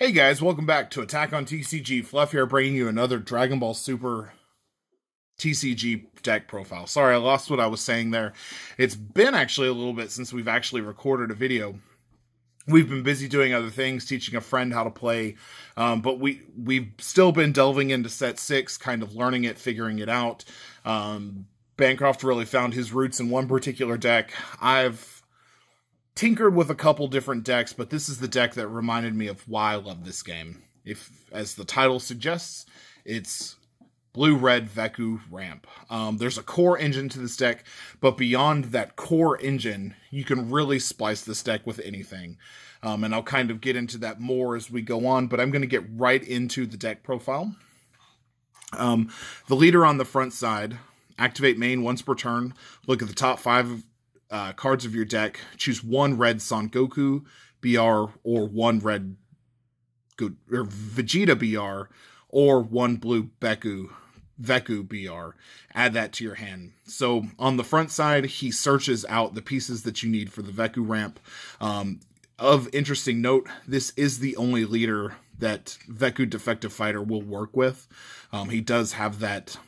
Hey guys, welcome back to Attack on TCG. Fluff here, bringing you another Dragon Ball Super TCG deck profile. Sorry, I lost what I was saying there. It's been actually a little bit since we've actually recorded a video. We've been busy doing other things, teaching a friend how to play, but we've still been delving into set 6, kind of learning it, figuring it out. Bancroft really found his roots in one particular deck. I've tinkered with a couple different decks, but this is the deck that reminded me of why I love this game. If, as the title suggests, it's Blue-Red Veku Ramp. There's a core engine to this deck, but beyond that core engine, you can really splice this deck with anything. And I'll kind of get into that more as we go on, but I'm going to get right into the deck profile. The leader on the front side, activate main once per turn, look at the top 5 cards of your deck, choose one red Son Goku BR or one red Vegeta BR or one blue Veku BR. Add that to your hand. So on the front side, he searches out the pieces that you need for the Veku Ramp. Of interesting note, this is the only leader that Veku Defective Fighter will work with. He does have that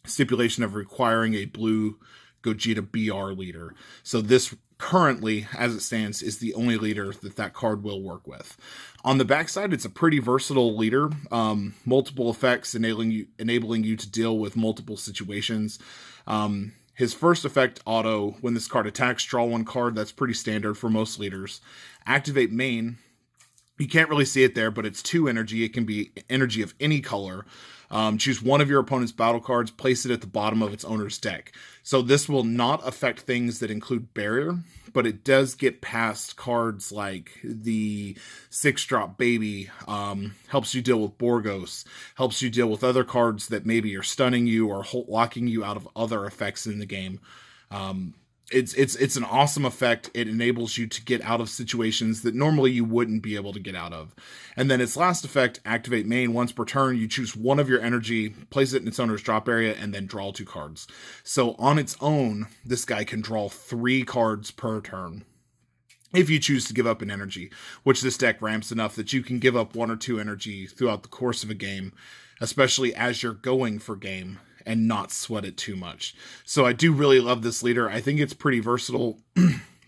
stipulation of requiring a blue Gogeta BR leader. So this currently, as it stands, is the only leader that card will work with. On the backside, it's a pretty versatile leader. Multiple effects enabling you to deal with multiple situations. His first effect, auto, when this card attacks, draw one card. That's pretty standard for most leaders. Activate main. You can't really see it there, but it's 2 energy. It can be energy of any color. Choose one of your opponent's battle cards, place it at the bottom of its owner's deck. So this will not affect things that include barrier, but it does get past cards like the 6-drop baby, helps you deal with Borgos, helps you deal with other cards that maybe are stunning you or locking you out of other effects in the game. It's an awesome effect. It enables you to get out of situations that normally you wouldn't be able to get out of. And then its last effect, activate main once per turn. You choose one of your energy, place it in its owner's drop area, and then draw 2 cards. So on its own, this guy can draw 3 cards per turn if you choose to give up an energy, which this deck ramps enough that you can give up 1 or 2 energy throughout the course of a game, especially as you're going for game, and not sweat it too much. So I do really love this leader. I think it's pretty versatile,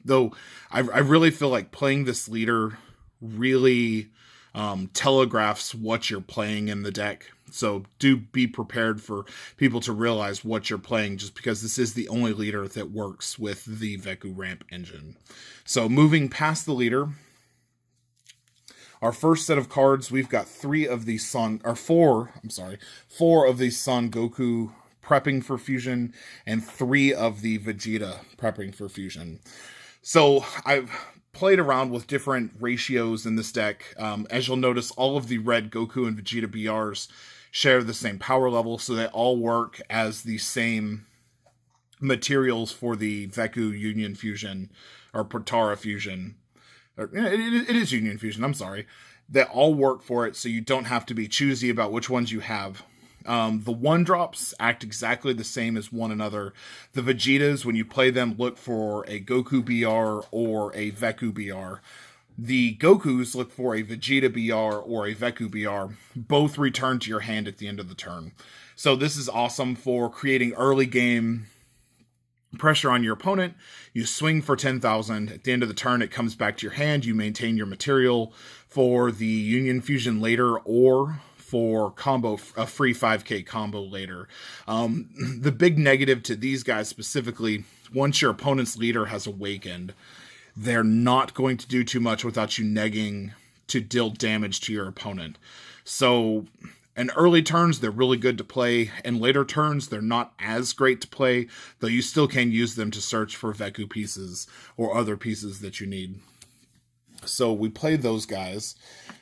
though I really feel like playing this leader really telegraphs what you're playing in the deck. So do be prepared for people to realize what you're playing, just because this is the only leader that works with the Veku Ramp engine. So moving past the leader, our first set of cards, we've got 4 of these Son Goku prepping for fusion, and 3 of the Vegeta prepping for fusion. So I've played around with different ratios in this deck. As you'll notice, all of the red Goku and Vegeta BRs share the same power level, so they all work as the same materials for the Veku Union Fusion, or Potara Fusion. It is Union Fusion, I'm sorry. They all work for it, so you don't have to be choosy about which ones you have. The 1-drops act exactly the same as one another. The Vegetas, when you play them, look for a Goku BR or a Veku BR. The Gokus look for a Vegeta BR or a Veku BR. Both return to your hand at the end of the turn. So this is awesome for creating early game pressure on your opponent. You swing for 10,000. At the end of the turn, it comes back to your hand. You maintain your material for the Union Fusion later, or for a free 5k combo later. The big negative to these guys specifically, once your opponent's leader has awakened, they're not going to do too much without you negging to deal damage to your opponent. So in early turns, they're really good to play. In later turns, they're not as great to play, though you still can use them to search for Veku pieces or other pieces that you need. So we play those guys.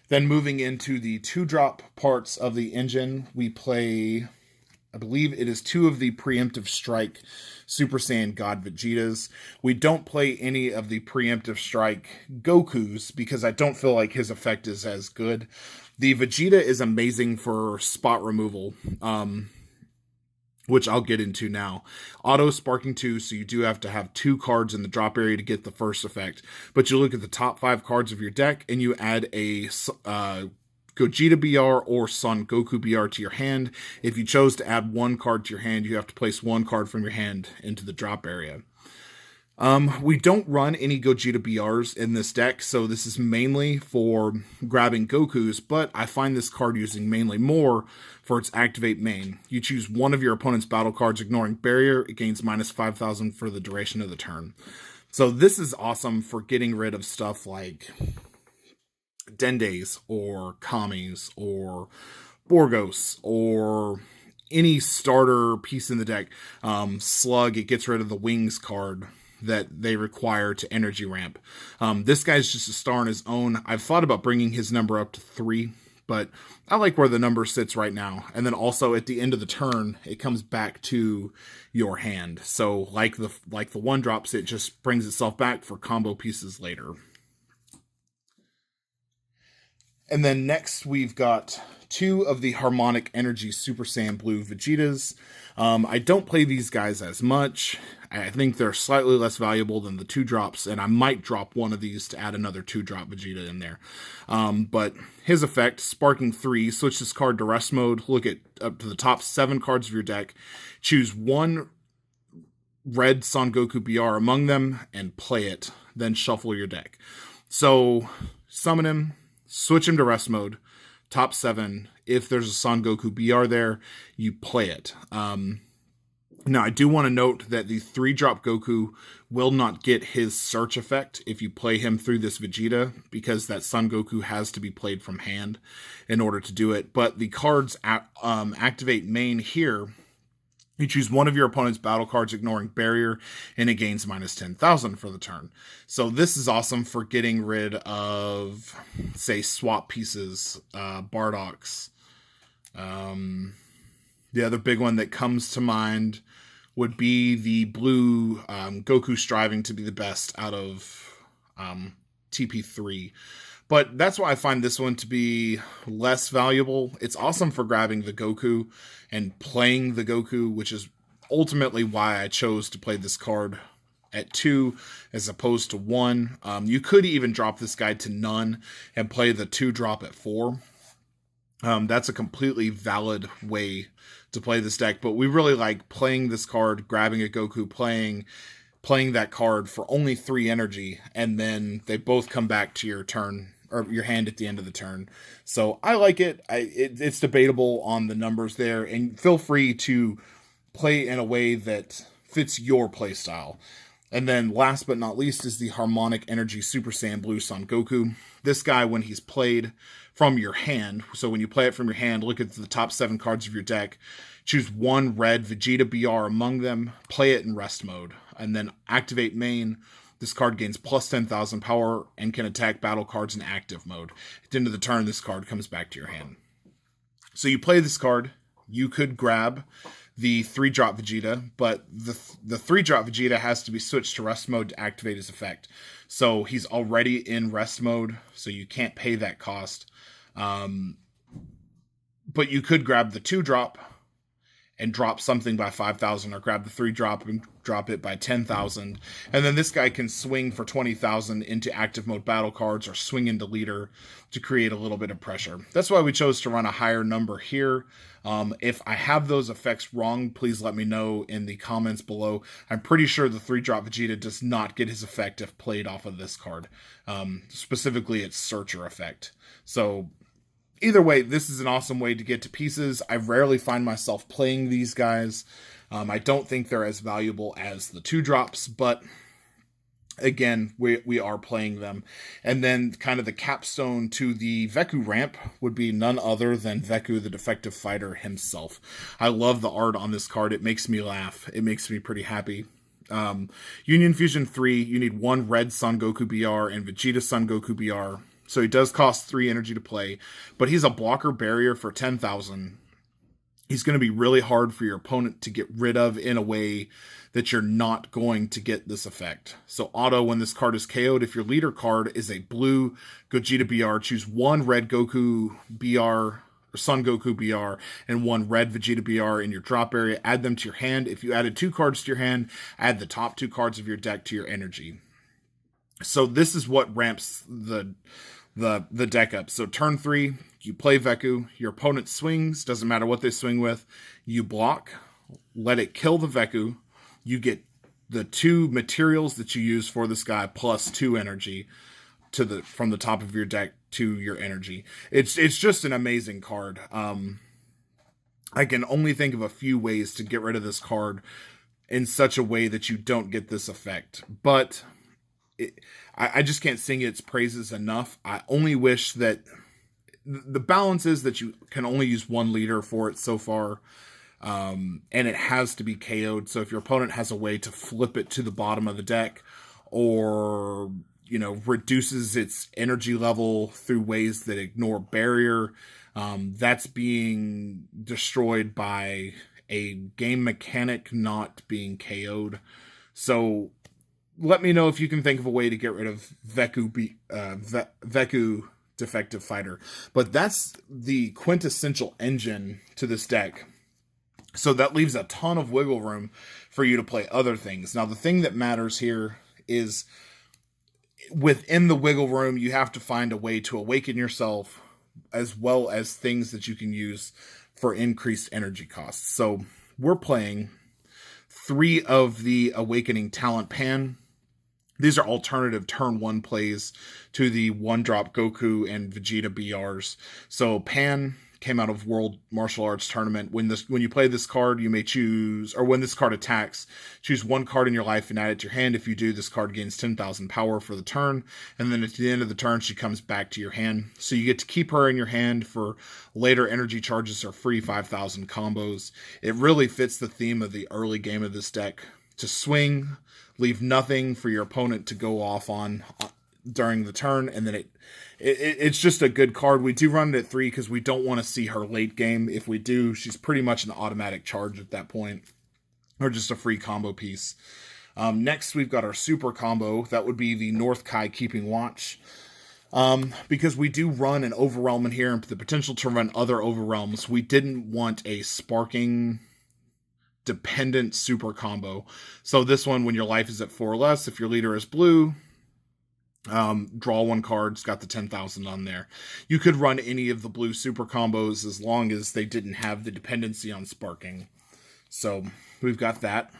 Then moving into the 2-drop parts of the engine, we play, I believe it is 2 of the Preemptive Strike Super Saiyan God Vegetas. We don't play any of the Preemptive Strike Gokus because I don't feel like his effect is as good. The Vegeta is amazing for spot removal. which I'll get into now. Auto sparking 2, so you do have to have 2 cards in the drop area to get the first effect. But you look at the top 5 cards of your deck, and you add a Gogeta BR or Son Goku BR to your hand. If you chose to add 1 card to your hand, you have to place 1 card from your hand into the drop area. We don't run any Gogeta BRs in this deck, so this is mainly for grabbing Gokus, but I find this card using mainly more for its activate main. You choose one of your opponent's battle cards, ignoring barrier. It gains minus 5,000 for the duration of the turn. So this is awesome for getting rid of stuff like Dendes or Kamis or Borgos or any starter piece in the deck. Slug, it gets rid of the Wings card that they require to energy ramp. This guy's just a star on his own. I've thought about bringing his number up to 3, but I like where the number sits right now. And then also at the end of the turn, it comes back to your hand. So like the 1-drops, it just brings itself back for combo pieces later. And then next we've got 2 of the Harmonic Energy Super Saiyan Blue Vegetas. I don't play these guys as much. I think they're slightly less valuable than the 2-drops, and I might drop one of these to add another 2-drop Vegeta in there. But his effect, Sparking 3, switch this card to rest mode, look at up to the top 7 cards of your deck, choose 1 red Son Goku BR among them, and play it, then shuffle your deck. So, summon him, switch him to rest mode, top 7. If there's a Son Goku BR there, you play it. Now, I do want to note that the 3-drop Goku will not get his search effect if you play him through this Vegeta, because that Son Goku has to be played from hand in order to do it. But the cards activate main here. You choose one of your opponent's battle cards, ignoring barrier, and it gains minus 10,000 for the turn. So this is awesome for getting rid of, say, swap pieces, Bardock's. The other big one that comes to mind would be the blue Goku striving to be the best out of TP3. But that's why I find this one to be less valuable. It's awesome for grabbing the Goku and playing the Goku, which is ultimately why I chose to play this card at 2 as opposed to 1. You could even drop this guy to none and play the 2-drop at 4. That's a completely valid way to play this deck, but we really like playing this card, grabbing a Goku, playing that card for only 3 energy, and then they both come back to your turn, or your hand at the end of the turn. So I like it. It's debatable on the numbers there, and feel free to play in a way that fits your play style. And then last but not least is the Harmonic Energy Super Saiyan Blue Son Goku. This guy, when he's played from your hand, so when you play it from your hand, look at the top 7 cards of your deck, choose 1 red Vegeta BR among them, play it in rest mode, and then activate main. This card gains plus 10,000 power and can attack battle cards in active mode. At the end of the turn, this card comes back to your hand. So you play this card, you could grab the 3-drop Vegeta, but the 3-drop Vegeta has to be switched to rest mode to activate his effect. So he's already in rest mode, so you can't pay that cost. But you could grab the 2-drop and drop something by 5,000, or grab the 3-drop and drop it by 10,000. And then this guy can swing for 20,000 into active mode battle cards, or swing into leader to create a little bit of pressure. That's why we chose to run a higher number here. If I have those effects wrong, please let me know in the comments below. I'm pretty sure the 3-drop Vegeta does not get his effect if played off of this card. Specifically, its Searcher effect. So either way, this is an awesome way to get to pieces. I rarely find myself playing these guys. I don't think they're as valuable as the 2-drops, but again, we are playing them. And then kind of the capstone to the Veku Ramp would be none other than Veku, the Defective Fighter himself. I love the art on this card. It makes me laugh. It makes me pretty happy. Union Fusion 3, you need 1 red Son Goku BR and Vegeta Son Goku BR. So he does cost 3 energy to play, but he's a blocker barrier for 10,000. He's going to be really hard for your opponent to get rid of in a way that you're not going to get this effect. So auto, when this card is KO'd, if your leader card is a blue Gogeta BR, choose 1 red Goku BR, Son Goku BR and one red Vegeta BR in your drop area. Add them to your hand. If you added 2 cards to your hand, add the top 2 cards of your deck to your energy. So this is what ramps the deck up. So turn 3, you play Veku. Your opponent swings. Doesn't matter what they swing with. You block. Let it kill the Veku. You get the 2 materials that you use for this guy plus 2 energy from the top of your deck to your energy. It's just an amazing card. I can only think of a few ways to get rid of this card in such a way that you don't get this effect. But I just can't sing its praises enough. I only wish that the balance is that you can only use 1 leader for it so far. And it has to be KO'd. So if your opponent has a way to flip it to the bottom of the deck, or, you know, reduces its energy level through ways that ignore barrier, that's being destroyed by a game mechanic not being KO'd. So let me know if you can think of a way to get rid of Veku Defective Fighter. But that's the quintessential engine to this deck. So that leaves a ton of wiggle room for you to play other things. Now, the thing that matters here is within the wiggle room, you have to find a way to awaken yourself, as well as things that you can use for increased energy costs. So we're playing 3 of the Awakening Talent Pan. These are alternative turn 1 plays to the 1-drop Goku and Vegeta BRs. So Pan came out of World Martial Arts Tournament. When you play this card, you may choose, or when this card attacks, choose 1 card in your life and add it to your hand. If you do, this card gains 10,000 power for the turn, and then at the end of the turn, she comes back to your hand. So you get to keep her in your hand for later energy charges or free 5,000 combos. It really fits the theme of the early game of this deck. To swing, leave nothing for your opponent to go off on during the turn, and then it's just a good card. We do run it at 3 because we don't want to see her late game. If we do, she's pretty much an automatic charge at that point, or just a free combo piece. Next, we've got our super combo. That would be the North Kai Keeping Watch. Because we do run an Overwhelm in here, and the potential to run other Overwhelms, we didn't want a sparking dependent super combo. So this one, when your life is at 4 or less, if your leader is blue, draw 1 card, it's got the 10,000 on there. You could run any of the blue super combos as long as they didn't have the dependency on sparking. So we've got that.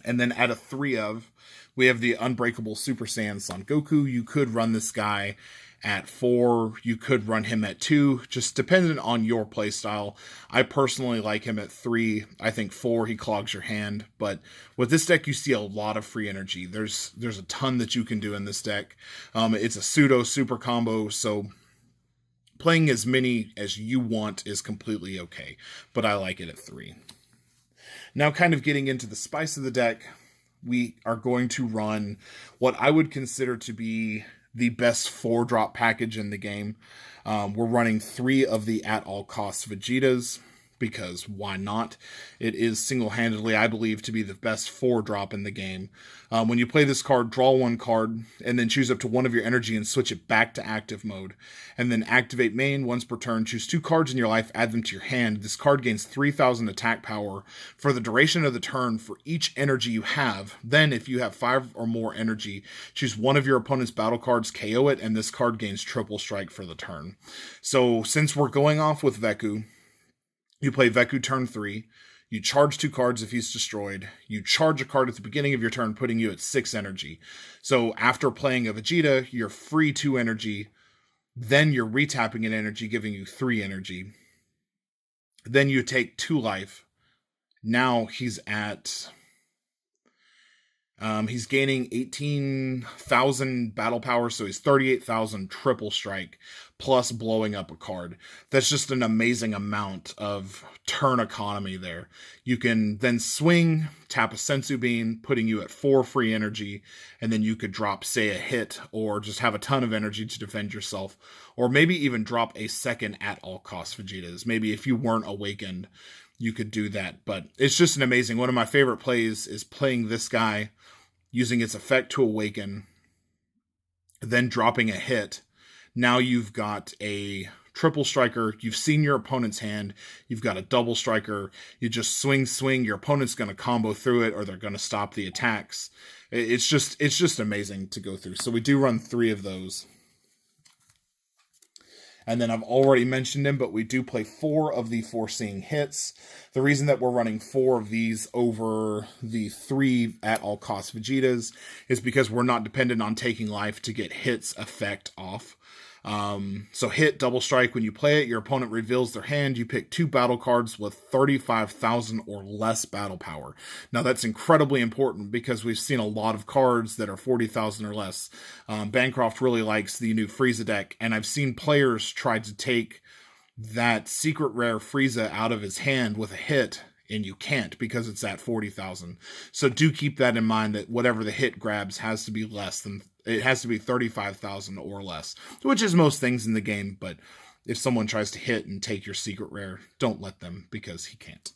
And then at a 3 of, we have the Unbreakable Super Saiyan Son Goku. You could run this guy at 4. You could run him at 2, just dependent on your playstyle. I personally like him at 3. I think 4, he clogs your hand. But with this deck, you see a lot of free energy. There's a ton that you can do in this deck. It's a pseudo super combo, so playing as many as you want is completely okay. But I like it at 3. Now, kind of getting into the spice of the deck, we are going to run what I would consider to be the best 4-drop package in the game. We're running 3 of the At All Costs Vegetas, because why not? It is single-handedly, I believe, to be the best 4-drop in the game. When you play this card, draw 1 card, and then choose up to 1 of your energy and switch it back to active mode. And then activate main once per turn. Choose 2 cards in your life, add them to your hand. This card gains 3,000 attack power for the duration of the turn for each energy you have. Then, if you have 5 or more energy, choose 1 of your opponent's battle cards, KO it, and this card gains triple strike for the turn. So, since we're going off with Veku, you play Veku turn 3, you charge 2 cards if he's destroyed, you charge a card at the beginning of your turn, putting you at 6 energy. So after playing a Vegeta, you're free 2 energy, then you're retapping an energy, giving you 3 energy. Then you take 2 life. Now he's at... he's gaining 18,000 battle power, so he's 38,000 triple strike, plus blowing up a card. That's just an amazing amount of turn economy there. You can then swing, tap a Sensu Bean, putting you at 4 free energy, and then you could drop, say, a hit, or just have a ton of energy to defend yourself, or maybe even drop a second At All Costs Vegetas. Maybe if you weren't awakened, you could do that, but it's just an amazing... One of my favorite plays is playing this guy, using its effect to awaken, then dropping a hit. Now you've got a triple striker, you've seen your opponent's hand, you've got a double striker, you just swing, your opponent's going to combo through it or they're going to stop the attacks. It's just amazing to go through. So we do run 3 of those. And then I've already mentioned him, but we do play 4 of the foreseeing hits. The reason that we're running 4 of these over the 3 at all cost Vegetas is because we're not dependent on taking life to get hits effect off. So hit, double strike, when you play it, your opponent reveals their hand, you pick 2 battle cards with 35,000 or less battle power. Now that's incredibly important because we've seen a lot of cards that are 40,000 or less. Bancroft really likes the new Frieza deck, and I've seen players try to take that secret rare Frieza out of his hand with a hit, and you can't because it's at 40,000. So do keep that in mind, that whatever the hit grabs has to be less than, it has to be 35,000 or less, which is most things in the game. But if someone tries to hit and take your secret rare, don't let them, because he can't.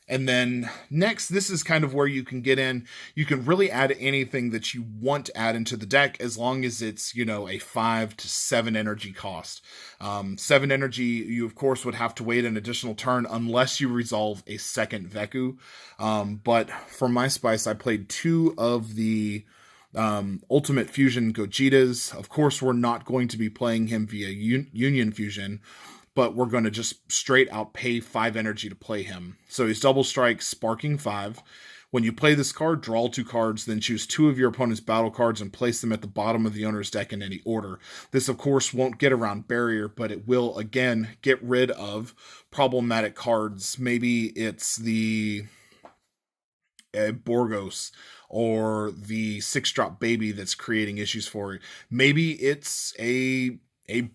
And then next, this is kind of where you can get in. You can really add anything that you want to add into the deck, as long as it's, you know, a 5 to 7 energy cost. 7 energy, you of course would have to wait an additional turn unless you resolve a second Veku. But for my spice, I played 2 of the Ultimate Fusion Gogetas. Of course, we're not going to be playing him via Union Fusion, but we're going to just straight out pay 5 energy to play him. So he's double strike, sparking 5. When you play this card, draw 2 cards, then choose 2 of your opponent's battle cards and place them at the bottom of the owner's deck in any order. This, of course, won't get around barrier, but it will, again, get rid of problematic cards. Maybe it's the Borgos or the 6-drop baby that's creating issues for you. Maybe it's a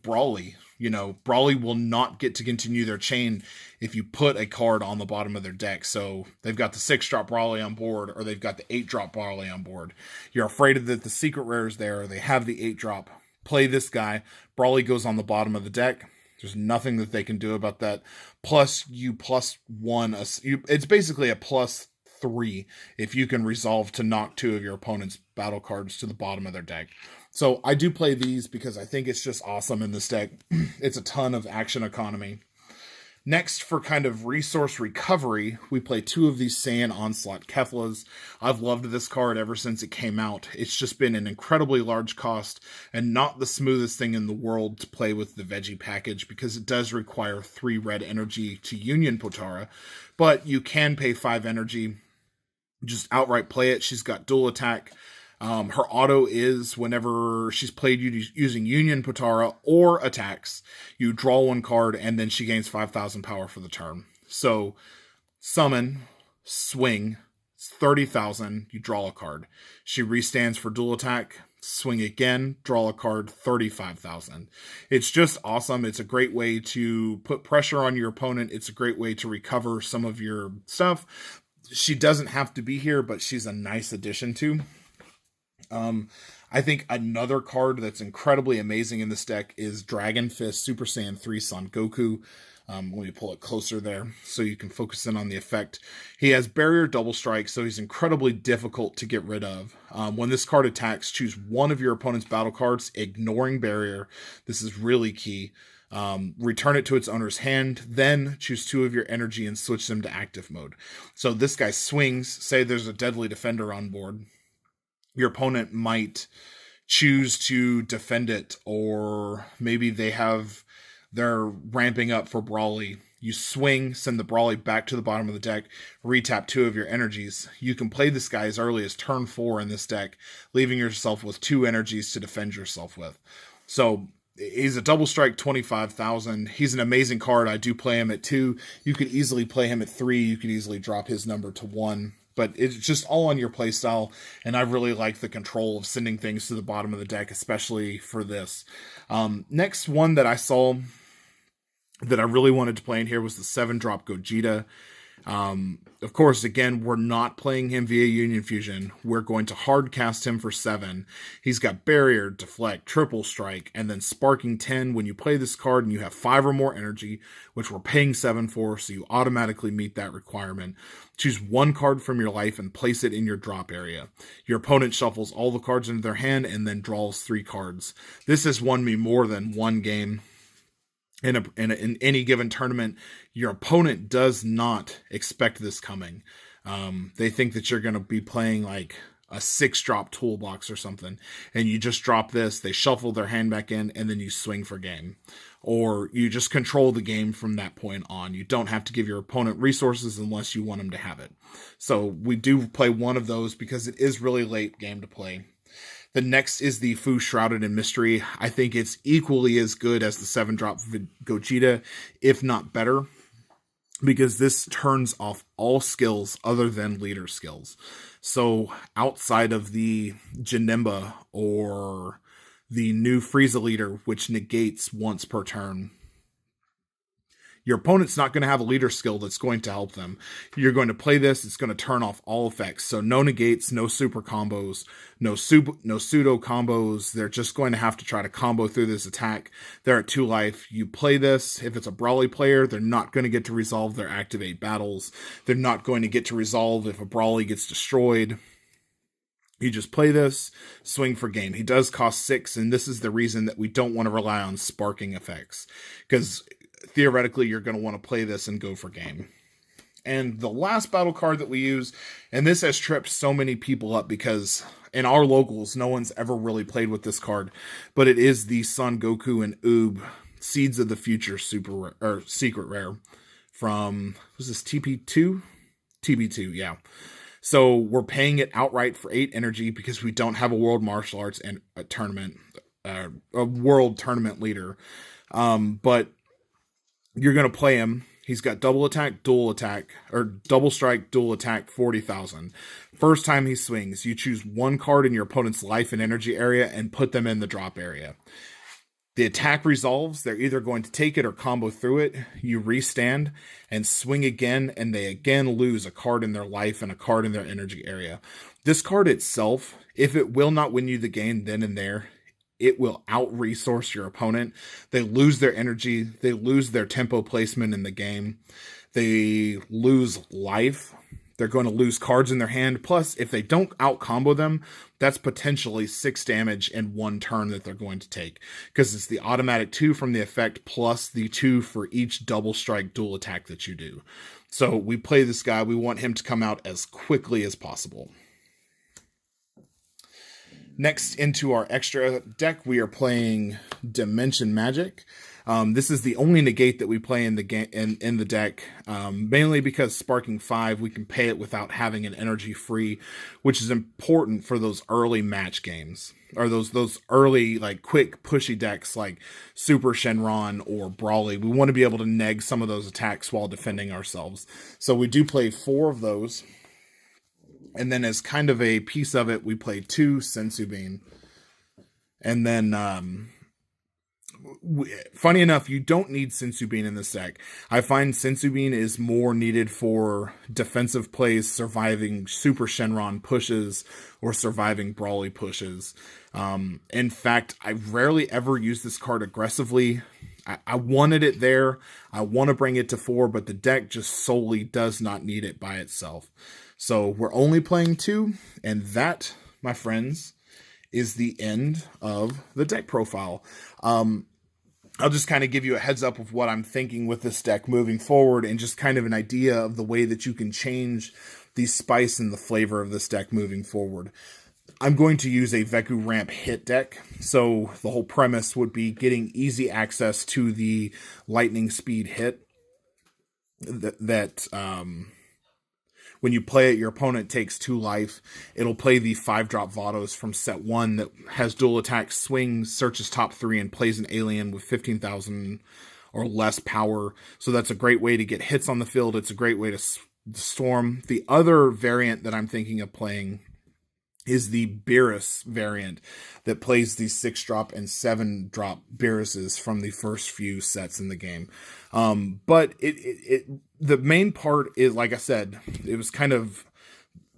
Brawly. You know, Brawly will not get to continue their chain if you put a card on the bottom of their deck. So they've got the 6-drop Brawly on board, or they've got the 8-drop Brawly on board. You're afraid that the secret rare is there, or they have the 8-drop. Play this guy. Brawly goes on the bottom of the deck. There's nothing that they can do about that. Plus, you +1. It's basically a +3 if you can resolve to knock 2 of your opponent's battle cards to the bottom of their deck. So I do play these because I think it's just awesome in this deck. It's a ton of action economy. Next, for kind of resource recovery, we play 2 of these Saiyan Onslaught Keflas. I've loved this card ever since it came out. It's just been an incredibly large cost and not the smoothest thing in the world to play with the Veggie package, because it does require 3 red energy to Union Potara, but you can pay 5 energy, just outright play it. She's got dual attack. Her auto is, whenever she's played using Union Potara or attacks, you draw 1 card and then she gains 5,000 power for the turn. So summon, swing, 30,000, you draw a card. She restands for dual attack, swing again, draw a card, 35,000. It's just awesome. It's a great way to put pressure on your opponent. It's a great way to recover some of your stuff. She doesn't have to be here, but she's a nice addition to. I think another card that's incredibly amazing in this deck is Dragon Fist Super Saiyan 3 Son Goku. Let me pull it closer there so you can focus in on the effect. He has barrier double strike, so he's incredibly difficult to get rid of. When this card attacks, choose 1 of your opponent's battle cards, ignoring barrier. This is really key. Return it to its owner's hand, then choose 2 of your energy and switch them to active mode. So this guy swings, say there's a deadly defender on board. Your opponent might choose to defend it, or maybe they're ramping up for Brawly. You swing, send the Brawly back to the bottom of the deck, retap 2 of your energies. You can play this guy as early as turn 4 in this deck, leaving yourself with 2 energies to defend yourself with. So he's a double strike, 25,000. He's an amazing card. I do play him at 2. You could easily play him at 3. You could easily drop his number to 1. But it's just all on your playstyle, and I really like the control of sending things to the bottom of the deck, especially for this. Next one that I saw that I really wanted to play in here was the 7-drop Gogeta. Of course, again, we're not playing him via Union Fusion. We're going to hard cast him for 7. He's got Barrier, Deflect, Triple Strike, and then Sparking 10 when you play this card and you have 5 or more energy, which we're paying 7 for, so you automatically meet that requirement. Choose 1 card from your life and place it in your drop area. Your opponent shuffles all the cards into their hand and then draws 3 cards. This has won me more than 1 game. In any given tournament. Your opponent does not expect this coming. They think that you're going to be playing like a 6-drop toolbox or something, and you just drop this, they shuffle their hand back in, and then you swing for game. Or you just control the game from that point on. You don't have to give your opponent resources unless you want them to have it. So we do play one of those because it is really late game to play. The next is the Fu Shrouded in Mystery. I think it's equally as good as the 7-drop Gogeta, if not better, because this turns off all skills other than leader skills. So outside of the Janemba or the new Frieza leader, which negates once per turn, your opponent's not going to have a leader skill that's going to help them. You're going to play this, it's going to turn off all effects. So no negates, no super combos, no pseudo combos. They're just going to have to try to combo through this attack. They're at 2 life. You play this, if it's a Brawly player, they're not going to get to resolve their activate battles. They're not going to get to resolve if a Brawly gets destroyed. You just play this, swing for game. He does cost 6, and this is the reason that we don't want to rely on sparking effects, because theoretically you're going to want to play this and go for game. And the last battle card that we use, and this has tripped so many people up because in our locals no one's ever really played with this card, but it is the Son Goku and Oob Seeds of the Future secret rare from, was this TP2? TB2, yeah. So we're paying it outright for 8 energy because we don't have a World Martial Arts and a tournament, a world tournament leader. But you're going to play him. He's got double attack, dual attack, or double strike, dual attack, 40,000. First time he swings, you choose 1 card in your opponent's life and energy area and put them in the drop area. The attack resolves. They're either going to take it or combo through it. You restand and swing again, and they again lose a card in their life and a card in their energy area. This card itself, if it will not win you the game then and there, it will out-resource your opponent. They lose their energy. They lose their tempo placement in the game. They lose life. They're going to lose cards in their hand. Plus, if they don't out-combo them, that's potentially 6 damage in 1 turn that they're going to take. Because it's the automatic 2 from the effect plus the 2 for each double strike dual attack that you do. So we play this guy. We want him to come out as quickly as possible. Next, into our extra deck, we are playing Dimension Magic. This is the only negate that we play in the in the deck, mainly because Sparking 5, we can pay it without having an energy free, which is important for those early match games, or those early like quick pushy decks like Super Shenron or Brawly. We want to be able to neg some of those attacks while defending ourselves. So we do play 4 of those. And then as kind of a piece of it, we play 2 Sensu Bean. And then, funny enough, you don't need Sensu Bean in this deck. I find Sensu Bean is more needed for defensive plays, surviving Super Shenron pushes, or surviving Brawly pushes. In fact, I rarely ever use this card aggressively. I wanted it there. I want to bring it to 4, but the deck just solely does not need it by itself. So we're only playing 2, and that, my friends, is the end of the deck profile. I'll just kind of give you a heads up of what I'm thinking with this deck moving forward, and just kind of an idea of the way that you can change the spice and the flavor of this deck moving forward. I'm going to use a Veku Ramp hit deck, so the whole premise would be getting easy access to the lightning speed hit that when you play it, your opponent takes 2 life. It'll play the 5-drop Vados from set 1 that has dual attack, swings, searches top 3, and plays an alien with 15,000 or less power. So that's a great way to get hits on the field. It's a great way to storm. The other variant that I'm thinking of playing is the Beerus variant that plays these 6-drop and 7-drop Beeruses from the first few sets in the game. But the main part is, like I said, it was kind of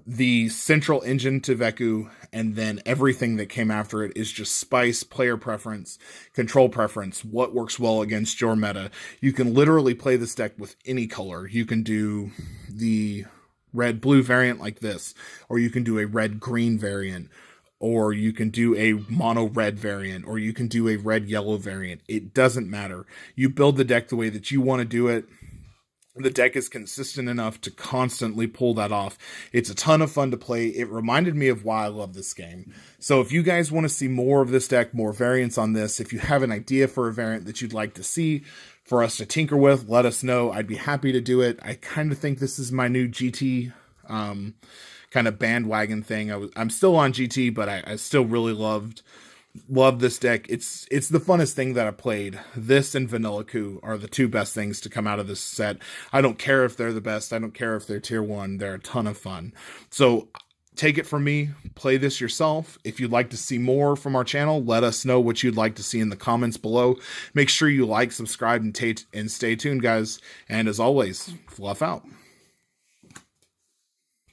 the central engine to Veku, and then everything that came after it is just spice, player preference, control preference, what works well against your meta. You can literally play this deck with any color. You can do the red-blue variant like this, or you can do a red-green variant, or you can do a mono-red variant, or you can do a red-yellow variant. It doesn't matter. You build the deck the way that you want to do it. The deck is consistent enough to constantly pull that off. It's a ton of fun to play. It reminded me of why I love this game. So if you guys want to see more of this deck, more variants on this, if you have an idea for a variant that you'd like to see for us to tinker with, let us know. I'd be happy to do it. I kind of think this is my new GT kind of bandwagon thing. I'm still on GT, but I still really love this deck. It's the funnest thing that I played. This and Vanilla Coup are the two best things to come out of this set. I don't care if they're the best. I don't care if they're tier 1. They're a ton of fun. So take it from me. Play this yourself. If you'd like to see more from our channel, let us know what you'd like to see in the comments below. Make sure you like, subscribe, and stay tuned, guys. And as always, Fluff out.